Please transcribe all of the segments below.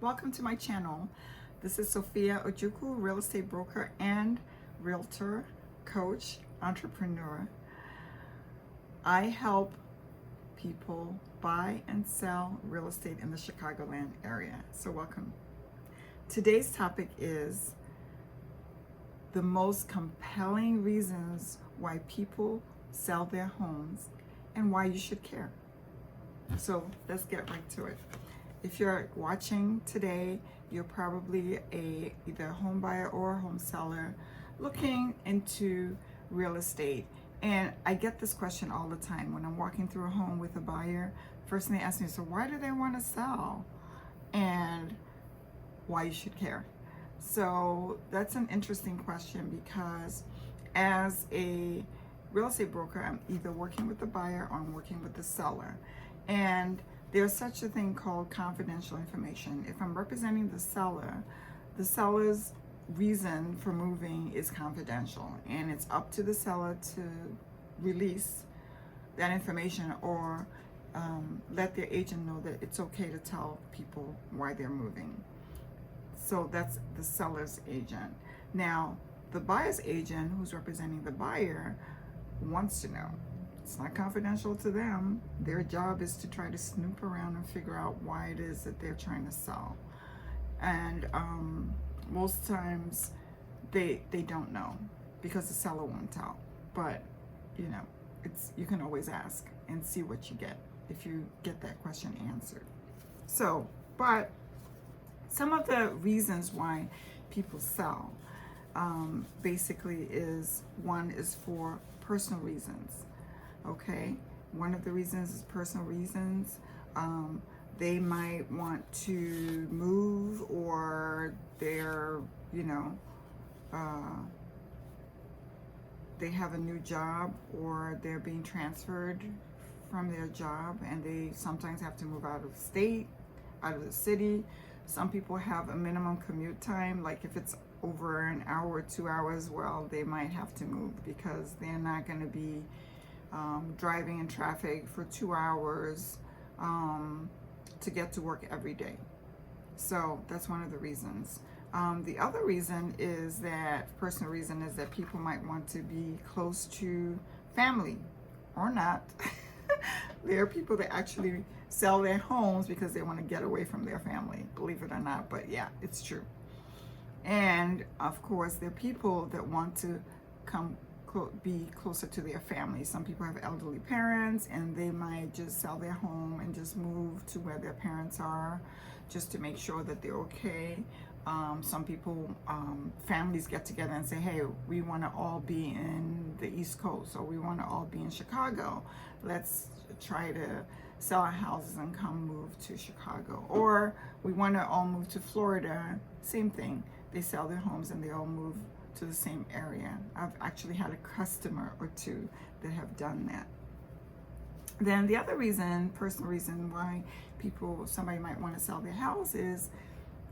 Welcome to my channel. This is Sophia Ojukwu, real estate broker and realtor, coach, entrepreneur. I help people buy and sell real estate in the Chicagoland area. So welcome. Today's topic is the most compelling reasons why people sell their homes and why you should care. So let's get right to it. If you're watching today, you're probably either a home buyer or a home seller looking into real estate. And I get this question all the time when I'm walking through a home with a buyer. First thing they ask me is, so why do they want to sell? And why you should care. So that's an interesting question because as a real estate broker, I'm either working with the buyer or I'm working with the seller. And there's such a thing called confidential information. If I'm representing the seller's reason for moving is confidential, and it's up to the seller to release that information or let their agent know that it's okay to tell people why they're moving. So that's the seller's agent. Now, the buyer's agent, who's representing the buyer, wants to know. It's not confidential to them. Their job is to try to snoop around and figure out why it is that they're trying to sell. And most times they don't know because the seller won't tell. But you can always ask and see what you get if you get that question answered. So, but some of the reasons why people sell basically is one is for personal reasons. Okay, one of the reasons is personal reasons. They might want to move, or they're, they have a new job, or they're being transferred from their job, and they sometimes have to move out of state, out of the city. Some people have a minimum commute time, like if it's over an hour or 2 hours, well, they might have to move because they're not going to be driving in traffic for 2 hours to get to work every day. So that's one of the reasons. The other reason is that, personal reason is that people might want to be close to family or not. There are people that actually sell their homes because they want to get away from their family, believe it or not, but yeah, it's true. And of course, there are people that want to be closer to their family. Some people have elderly parents and they might just sell their home and just move to where their parents are just to make sure that they're okay. Some people, families get together and say, hey, we want to all be in the East Coast, or we want to all be in Chicago. Let's try to sell our houses and come move to Chicago. Or we want to all move to Florida. Same thing. They sell their homes and they all move to the same area. I've actually had a customer or two that have done that. Then the other reason, personal reason why somebody might want to sell their house is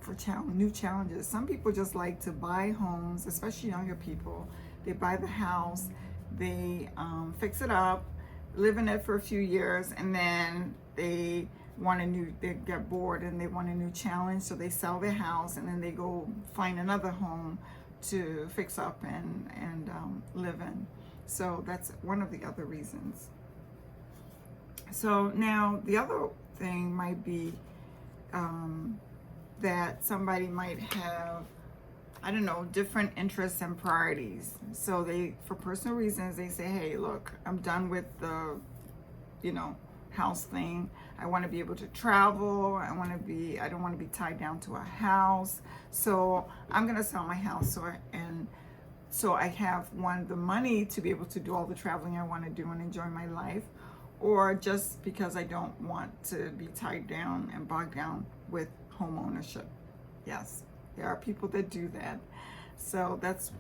for new challenges. Some people just like to buy homes, especially younger people. They buy the house, they fix it up, live in it for a few years, and then they get bored and they want a new challenge, so they sell their house and then they go find another home to fix up and live in. So that's one of the other reasons. So now the other thing might be that somebody might have, I don't know, different interests and priorities. So for personal reasons, they say, hey, look, I'm done with the, house thing. I want to be able to travel. I don't want to be tied down to a house. So I'm going to sell my house. So I have the money to be able to do all the traveling I want to do and enjoy my life, or just because I don't want to be tied down and bogged down with home ownership. Yes, there are people that do that. So that's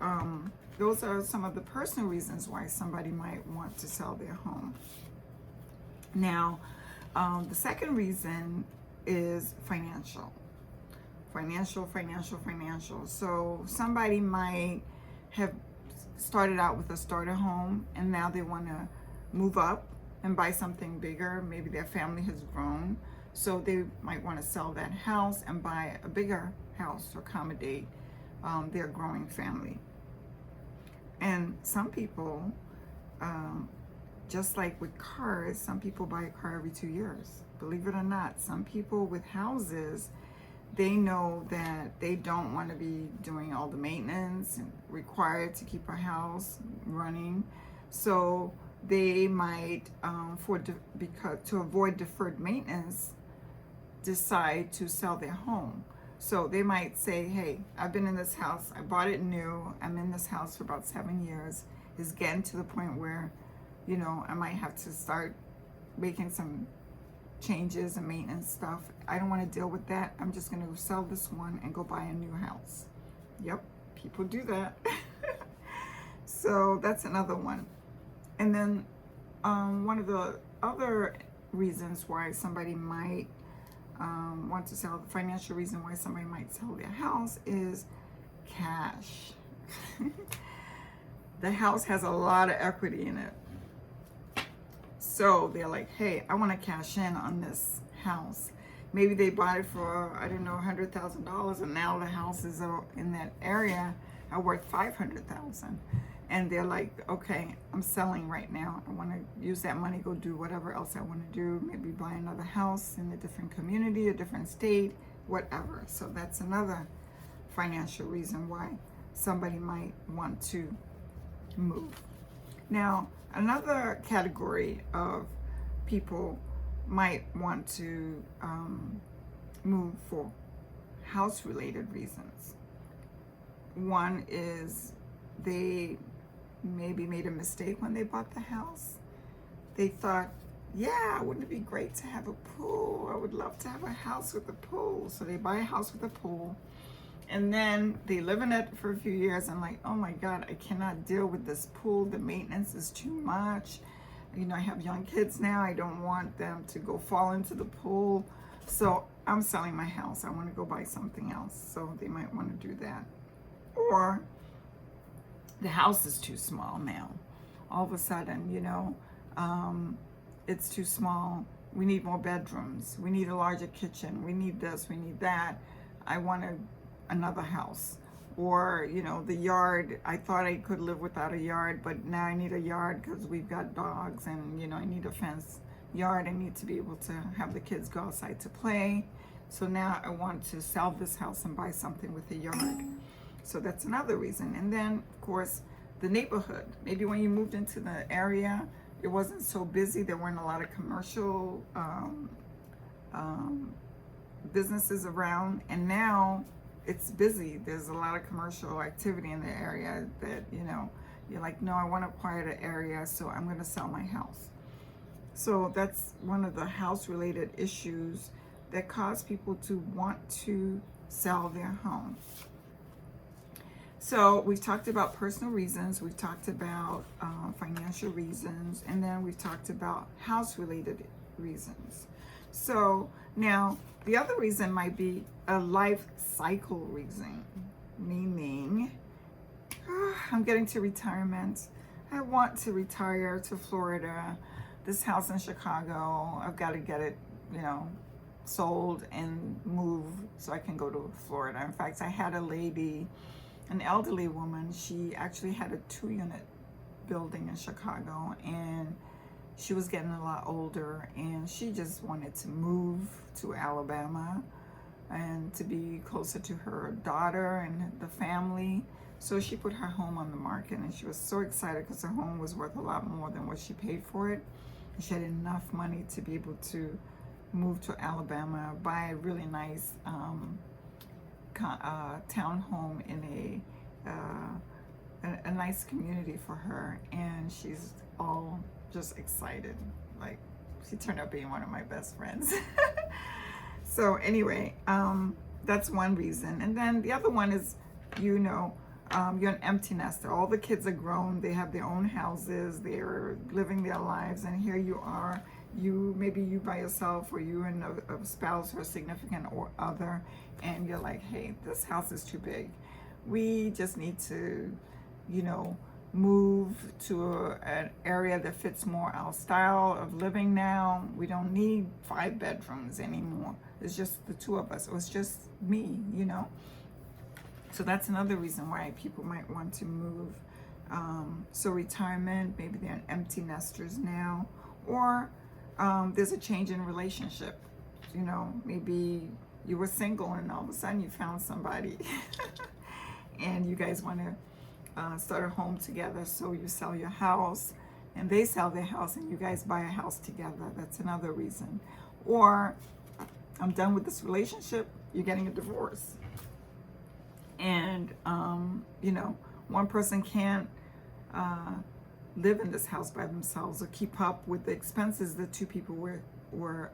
those are some of the personal reasons why somebody might want to sell their home. Now, the second reason is financial. So somebody might have started out with a starter home and now they want to move up and buy something bigger. Maybe their family has grown. So they might want to sell that house and buy a bigger house to accommodate their growing family. And some people, just like with cars, some people buy a car every 2 years. Believe it or not, some people with houses, they know that they don't want to be doing all the maintenance and required to keep a house running. So they might, because to avoid deferred maintenance, decide to sell their home. So they might say, hey, I've been in this house, I bought it new, I'm in this house for about 7 years. It's getting to the point where, you know, I might have to start making some changes and maintenance stuff. I don't want to deal with that. I'm just going to sell this one and go buy a new house. Yep, people do that. So that's another one. And then one of the other reasons why somebody might want to sell, the financial reason why somebody might sell their house is cash. The house has a lot of equity in it. So they're like, hey, I want to cash in on this house. Maybe they bought it for, I don't know, $100,000, and now the houses in that area are worth $500,000. And they're like, okay, I'm selling right now. I want to use that money, go do whatever else I want to do. Maybe buy another house in a different community, a different state, whatever. So that's another financial reason why somebody might want to move. Now, another category of people might want to move for house-related reasons. One is they maybe made a mistake when they bought the house. They thought, yeah, wouldn't it be great to have a pool? I would love to have a house with a pool. So they buy a house with a pool, and then they live in it for a few years and like, oh my God, I cannot deal with this pool. The maintenance is too much. You know, I have young kids now. I don't want them to go fall into the pool. So I'm selling my house. I want to go buy something else. So they might want to do that. Or the house is too small now. All of a sudden, you know, it's too small. We need more bedrooms. We need a larger kitchen. We need this, we need that. I want another house. Or, you know, the yard, I thought I could live without a yard, but now I need a yard because we've got dogs, and, you know, I need a fenced yard. I need to be able to have the kids go outside to play. So now I want to sell this house and buy something with a yard. So that's another reason. And then, of course, the neighborhood. Maybe when you moved into the area, it wasn't so busy. There weren't a lot of commercial businesses around. And now it's busy. There's a lot of commercial activity in the area that, you know, you're like, no, I want a quieter area, so I'm going to sell my house. So that's one of the house-related issues that cause people to want to sell their home. So we've talked about personal reasons, we've talked about financial reasons, and then we've talked about house-related reasons. So now the other reason might be a life cycle reason, meaning I'm getting to retirement. I want to retire to Florida. This house in Chicago, I've got to get it, you know, sold and move so I can go to Florida. In fact, I had a lady, an elderly woman, she actually had a 2-unit building in Chicago, and she was getting a lot older, and she just wanted to move to Alabama and to be closer to her daughter and the family. So she put her home on the market, and she was so excited because her home was worth a lot more than what she paid for it. And she had enough money to be able to move to Alabama, buy a really nice townhome in a nice community for her, and she's all just excited. Like, she turned out being one of my best friends. So anyway, that's one reason. And then the other one is, you know, you're an empty nester. All the kids are grown, they have their own houses, they're living their lives, and here you are, maybe you by yourself, or you and a spouse or a significant or other, and you're like, hey, this house is too big. We just need to, you know, move to an area that fits more our style of living now. We don't need 5 bedrooms anymore. It's just the two of us. It was just me, you know. So that's another reason why people might want to move. So retirement, maybe they're empty nesters now, or there's a change in relationship. You know, maybe you were single and all of a sudden you found somebody and you guys want to start a home together. So you sell your house and they sell their house and you guys buy a house together. That's another reason. Or I'm done with this relationship, you're getting a divorce. And, you know, one person can't live in this house by themselves or keep up with the expenses that two people were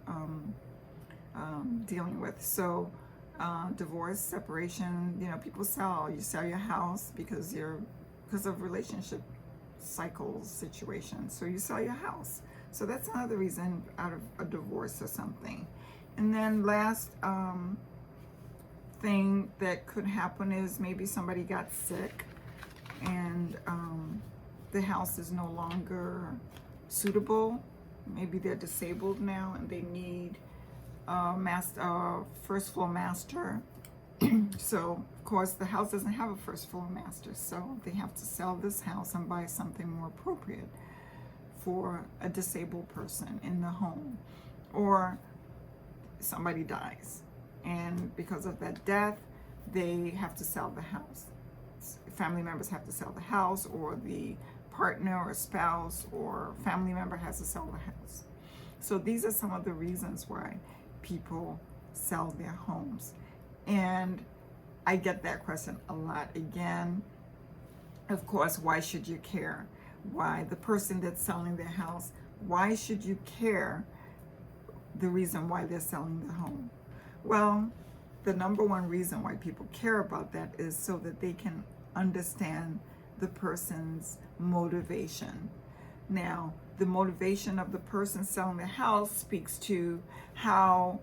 dealing with. So divorce, separation, you know, people sell. You sell your house because of relationship cycles, situations. So you sell your house. So that's another reason out of a divorce or something. And then last thing that could happen is maybe somebody got sick and the house is no longer suitable. Maybe they're disabled now and they need first floor master. So of course the house doesn't have a first floor master, so they have to sell this house and buy something more appropriate for a disabled person in the home. Or somebody dies, and because of that death they have to sell the house. Family members have to sell the house, or the partner or spouse or family member has to sell the house. So these are some of the reasons why people sell their homes. And I get that question a lot. Again, of course, why should you care? Why the person that's selling their house, why should you care the reason why they're selling the home? Well, the number one reason why people care about that is so that they can understand the person's motivation. Now, the motivation of the person selling the house speaks to how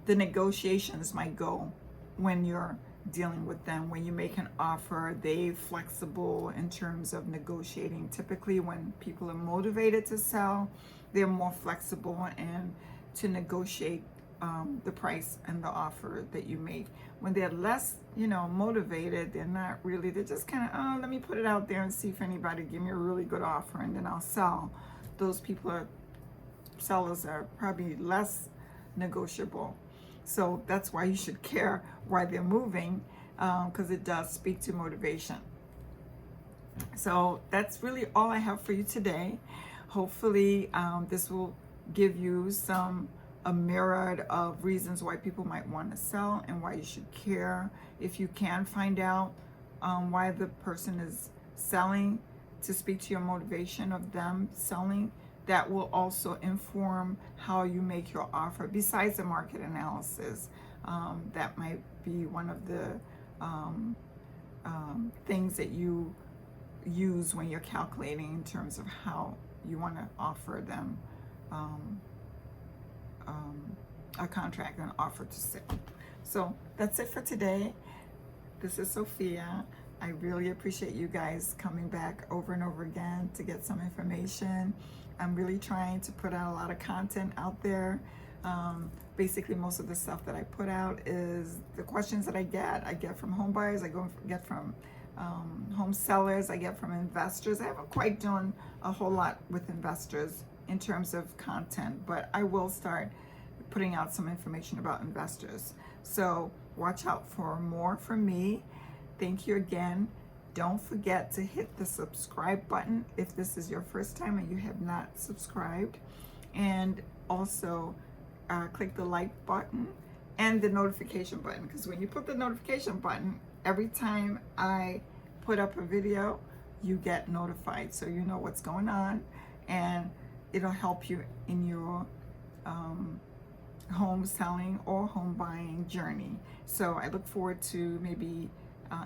the negotiations might go when you're dealing with them. When you make an offer, they're flexible in terms of negotiating. Typically, when people are motivated to sell, they're more flexible and to negotiate the price and the offer that you make. When they're less, you know, motivated, they're just kind of, oh, let me put it out there and see if anybody give me a really good offer and then I'll sell. Those sellers are probably less negotiable. So that's why you should care why they're moving, because it does speak to motivation. So that's really all I have for you today. Hopefully this will give you a myriad of reasons why people might want to sell and why you should care. If you can find out why the person is selling, to speak to your motivation of them selling, that will also inform how you make your offer. Besides the market analysis, that might be one of the things that you use when you're calculating in terms of how you want to offer them a contract, an offer to sell. So that's it for today. This is Sophia. I really appreciate you guys coming back over and over again to get some information. I'm really trying to put out a lot of content out there. Basically, most of the stuff that I put out is the questions that I get from home buyers, get from home sellers, I get from investors. I haven't quite done a whole lot with investors in terms of content, but I will start putting out some information about investors. So watch out for more from me. Thank you again. Don't forget to hit the subscribe button if this is your first time and you have not subscribed. And also click the like button and the notification button, because when you put the notification button, every time I put up a video, you get notified, so you know what's going on, and it'll help you in your home selling or home buying journey. So I look forward to maybe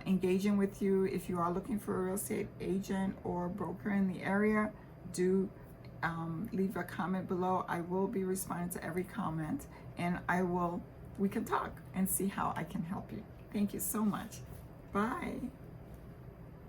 engaging with you. If you are looking for a real estate agent or broker in the area, do leave a comment below. I will be responding to every comment, and we can talk and see how I can help you. Thank you so much. Bye.